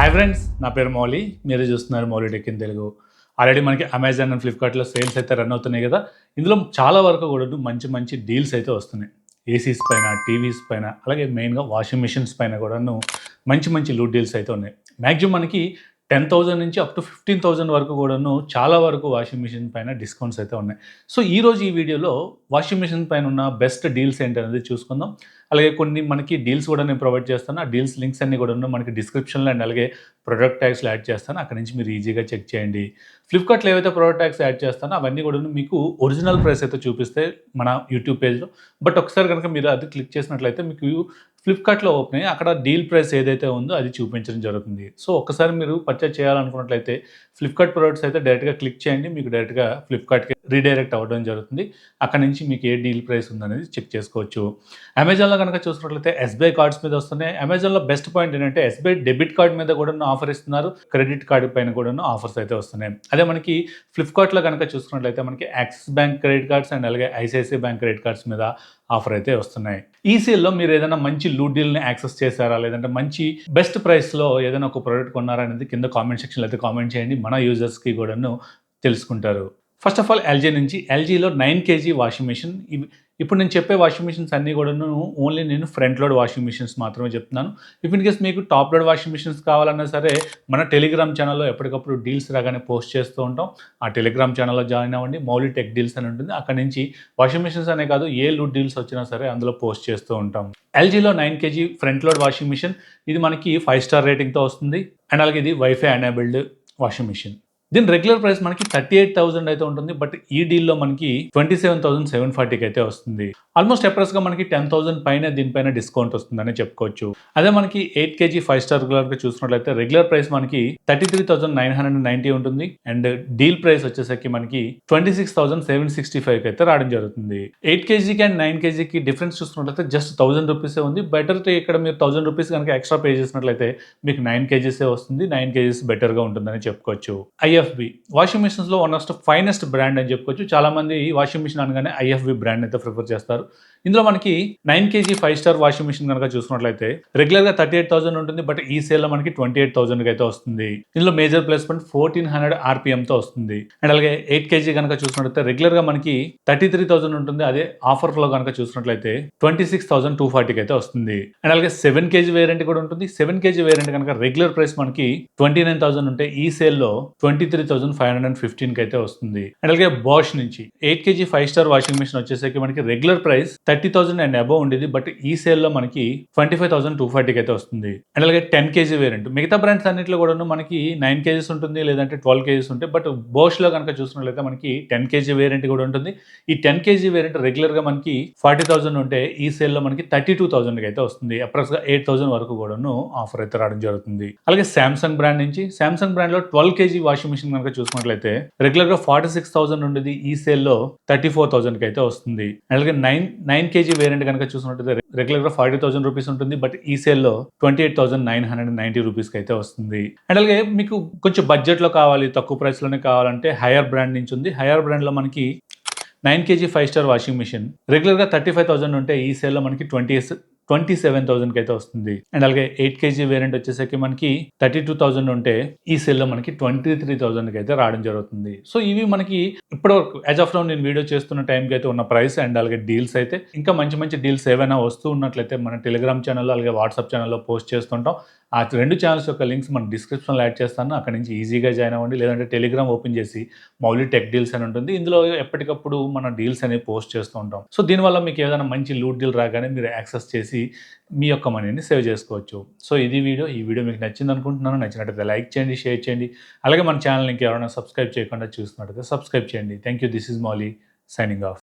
Hi friends, నా పేరు మౌలి. మీరు చూస్తున్నారు Mouli tech in Telugu. Already మనకి అమెజాన్ అండ్ ఫ్లిప్కార్ట్లో సేల్స్ అయితే రన్ అవుతున్నాయి కదా. ఇందులో చాలా వరకు కూడా మంచి మంచి డీల్స్ అయితే వస్తున్నాయి. ఏసీస్ పైన, టీవీస్ పైన, అలాగే మెయిన్గా వాషింగ్ మిషన్స్ పైన కూడాను మంచి మంచి లూట్ డీల్స్ అయితే ఉన్నాయి. మ్యాక్సిమం మనకి 10,000 నుంచి అప్ టు 15,000 వరకు కూడాను చాలా వరకు వాషింగ్ మిషన్ పైన డిస్కౌంట్స్ అయితే ఉన్నాయి. సో ఈరోజు ఈ వీడియోలో వాషింగ్ మిషన్ పైన ఉన్న బెస్ట్ డీల్స్ ఏంటనేది చూసుకుందాం. అలాగే కొన్ని మనకి డీల్స్ కూడా నేను ప్రొవైడ్ చేస్తాను. ఆ డీల్స్ లింక్స్ అన్నీ కూడా మనకి డిస్క్రిప్షన్లో అండ్ అలాగే ప్రొడక్ట్ ట్యాగ్స్లో యాడ్ చేస్తాను. అక్కడ నుంచి మీరు ఈజీగా చెక్ చేయండి. ఫ్లిప్కార్ట్లో ఏవైతే ప్రొడక్ట్ ట్యాగ్స్ యాడ్ చేస్తానో అవన్నీ కూడా మీకు ఒరిజినల్ ప్రైస్ అయితే చూపిస్తే మన యూట్యూబ్ పేజ్లో. బట్ ఒకసారి కనుక మీరు అది క్లిక్ చేసినట్లయితే మీకు ఫ్లిప్కార్ట్లో ఓపెన్ అయ్యి అక్కడ డీల్ ప్రైస్ ఏదైతే ఉందో అది చూపించడం జరుగుతుంది. సో ఒక్కసారి మీరు పర్చేజ్ చేయాలనుకున్నట్లయితే ఫ్లిప్కార్ట్ ప్రొడక్ట్స్ అయితే డైరెక్ట్గా క్లిక్ చేయండి. మీకు డైరెక్ట్గా ఫ్లిప్కార్ట్కి రీడైరెక్ట్ అవ్వడం జరుగుతుంది. అక్కడ నుంచి మీకు ఏ డీల్ ప్రైస్ ఉందనేది చెక్ చేసుకోవచ్చు. అమెజాన్లో కనుక చూసినట్లయితే ఎస్బీఐ కార్డ్స్ మీద వస్తున్నాయి. అమెజాన్లో బెస్ట్ పాయింట్ ఏంటంటే ఎస్బీఐ డెబిట్ కార్డ్ మీద కూడా ఆఫర్ ఇస్తున్నారు. క్రెడిట్ కార్డు పైన కూడా ఆఫర్స్ అయితే వస్తున్నాయి. అదే మనకి ఫ్లిప్కార్ట్లో కనుక చూసుకున్నట్లయితే మనకి axis bank credit cards and అలాగే ఐసిఐసిఐ బ్యాంక్ క్రెడిట్ కార్డ్స్ మీద ఆఫర్ అయితే వస్తున్నాయి. ఈ సేల్లో మీరు ఏదైనా మంచి లూట్ డీల్ని యాక్సెస్ చేశారా, లేదంటే మంచి బెస్ట్ ప్రైస్లో ఏదైనా ఒక ప్రోడక్ట్ కొన్నారా అనేది కింద కామెంట్ సెక్షన్లో అయితే కామెంట్ చేయండి. మన యూజర్స్కి కూడాను తెలుసుకుంటారు. ఫస్ట్ ఆఫ్ ఆల్ ఎల్జీ నుంచి ఎల్జీలో 9 kg వాషింగ్ మిషన్. ఇప్పుడు నేను చెప్పే వాషింగ్ మిషన్స్ అన్నీ కూడాను ఓన్లీ నేను ఫ్రంట్ లోడ్ వాషింగ్ మిషన్స్ మాత్రమే చెప్తున్నాను. ఇఫ్ ఇన్ కేస్ మీకు టాప్ లోడ్ వాషింగ్ మిషన్స్ కావాలన్నా సరే మన టెలిగ్రామ్ ఛానల్లో ఎప్పటికప్పుడు డీల్స్ రాగానే పోస్ట్ చేస్తూ ఉంటాం. ఆ టెలిగ్రామ్ ఛానల్లో జాయిన్ అవ్వండి. మౌలి టెక్ డీల్స్ అని ఉంటుంది. అక్కడ నుంచి వాషింగ్ మిషన్స్ అనే కాదు ఏ లూట్ డీల్స్ వచ్చినా సరే అందులో పోస్ట్ చేస్తూ ఉంటాం. ఎల్జీలో 9 kg front load washing machine. ఇది మనకి 5 స్టార్ రేటింగ్తో వస్తుంది. అండ్ అలాగే ఇది వైఫై ఎనేబుల్డ్ వాషింగ్ మిషన్. దీని రెగ్యులర్ ప్రైస్ మనకి 38,000 అయితే ఉంటుంది. బట్ ఈ డీల్లో మనకి 27,740కి అయితే వస్తుంది. ఆల్మోస్ట్ అప్రాక్స్గా మనకి 10,000 పైన దీనిపైన డిస్కౌంట్ వస్తుందని చెప్పుకోవచ్చు. అదే మనకి 8 kg 5 స్టార్ గా చూసినట్లయితే రెగ్యులర్ ప్రైస్ మనకి 33,990 ఉంటుంది. అండ్ డీల్ ప్రైస్ వచ్చేసరికి మనకి 26,765కి అయితే రావడం జరుగుతుంది. 8 kgకి అండ్ 9 kgకి డిఫరెన్స్ చూసుకున్నట్లయితే జస్ట్ 1,000 రూపీసే ఉంది. బెటర్ ఇక్కడ మీరు 1,000 రూపీస్ కనుక ఎక్స్ట్రా పే చేసినట్లయితే మీకు 9 kgs వస్తుంది. 9 kgs బెటర్గా ఉంటుందని చెప్పుకోవచ్చు. ఐఎఫ్బి వాషింగ్ మిషన్స్లో one of the finest brand అని చెప్పుకోవచ్చు. చాలా మంది వాషింగ్ మిషన్ అనగానే ఐఎఫ్బి బ్రాండ్ అయితే ప్రిఫర్ చేస్తారు. ఇందులో మనకి 9 kg 5 స్టార్ వాషింగ్ మిషన్ కనుక చూసుకున్నట్లయితే రెగ్యులర్గా 38,000 ఉంటుంది. బట్ ఈ సేల్లో మనకి 28,000కి అయితే వస్తుంది. ఇందులో మేజర్ ప్లేస్మెంట్ 1400 RPMతో వస్తుంది. అండ్ అలాగే 8 kg కనుక చూసినట్లయితే రెగ్యులర్గా మనకి 33,000 ఉంటుంది. అదే ఆఫర్లో కనుక చూసినట్లయితే 26,240కి అయితే వస్తుంది. అండ్ అలాగే 7 kg వేరియంట్ కూడా ఉంటుంది. 7 kg వేరియంట్ కనుక రెగ్యులర్ ప్రైస్ మనకి 29,000 ఉంటే ఈ సేల్లో 23,515కి అయితే వస్తుంది. అండ్ అలాగే బాష్ నుంచి 8 kg 5 స్టార్ వాషింగ్ మిషన్ వచ్చేసరికి మనకి రెగ్యులర్ ప్రైస్ 30,000 అండ్ అబవ్ ఉండేది. బట్ ఈ సేల్లో మనకి 25,240కి అయితే వస్తుంది. అండ్ అలాగే 10 kg వేరియంట్ మిగతా బ్రాండ్స్ అన్నింటిలో కూడా మనకి 9 kgs ఉంటుంది, లేదంటే 12 kgs ఉంటాయి. బట్ బోష్లో కనుక చూసినట్లయితే మనకి 10 kg వేరియంట్ కూడా ఉంటుంది. ఈ 10 kg వేరియంట్ రెగ్యులర్గా మనకి 40,000 ఉంటే ఈ సేల్లో మనకి 32,000కి అయితే వస్తుంది. అప్రాక్స్గా 8,000 వరకు కూడాను ఆఫర్ అయితే రావడం జరుగుతుంది. అలాగే సామ్సంగ్ బ్రాండ్ నుంచి సామ్సంగ్ బ్రాండ్లో 12 kg వాషింగ్ మిషన్ కనుక చూసినట్లయితే రెగ్యులర్గా 46,000 ఉండేది. ఈ సేల్లో 34,000కి అయితే వస్తుంది. అలాగే 9 kg వేరియంట్ కనుక చూసినట్లయితే రెగ్యులర్గా 40,000 రూపీస్ ఉంటుంది. బట్ ఈ సేల్లో 28,990 రూపీస్కి అయితే వస్తుంది. అండ్ అలాగే మీకు కొంచెం బడ్జెట్లో కావాలి, తక్కువ ప్రైస్లోనే కావాలంటే హైయర్ బ్రాండ్ నుంచి ఉంది. హైయర్ బ్రాండ్లో మనకి 9 kg 5 స్టార్ వాషింగ్ మిషన్ రెగ్యులర్గా 35,000 ఉంటే ఈ సేల్లో మనకి 27,000కి అయితే వస్తుంది. అండ్ అలాగే 8 kg వేరియంట్ వచ్చేసరికి మనకి 32,000 ఉంటే ఈ సెల్లో మనకి 23,000కి అయితే రావడం జరుగుతుంది. సో ఇవి మనకి ఇప్పటివరకు యాజ్ ఆఫ్ నౌ నేను వీడియో చేస్తున్న టైంకి అయితే ఉన్న ప్రైస్ అండ్ అలాగే డీల్స్ అయితే. ఇంకా మంచి మంచి డీల్స్ ఏవైనా వస్తూ ఉన్నట్లయితే మన టెలిగ్రామ్ ఛానల్లో అలాగే వాట్సాప్ ఛానల్లో పోస్ట్ చేస్తుంటాం. ఆ 2 ఛానల్స్ యొక్క లింక్స్ మన డిస్క్రిప్షన్లో యాడ్ చేస్తాను. అక్కడ నుంచి ఈజీగా జాయిన్ అవ్వండి. లేదంటే టెలిగ్రామ్ ఓపెన్ చేసి మౌలి టెక్ డీల్స్ అని ఉంటుంది. ఇందులో ఎప్పటికప్పుడు మన డీల్స్ అనేవి పోస్ట్ చేస్తూ ఉంటాం. సో దీనివల్ల మీకు ఏదైనా మంచి లూట్ డీల్ రాగానే మీరు యాక్సెస్ చేసి మీ యొక్క మనీని సేవ్ చేసుకోవచ్చు. సో ఇది ఈ వీడియో మీకు నచ్చింది అనుకుంటున్నాను. నచ్చినట్లయితే లైక్ చేయండి, షేర్ చేయండి. అలాగే మన ఛానల్ ఇంకా ఎవరైనా సబ్స్క్రైబ్ చేయకుండా చూస్తున్నట్లయితే సబ్స్క్రైబ్ చేయండి. Thank you. This is Mouli signing off.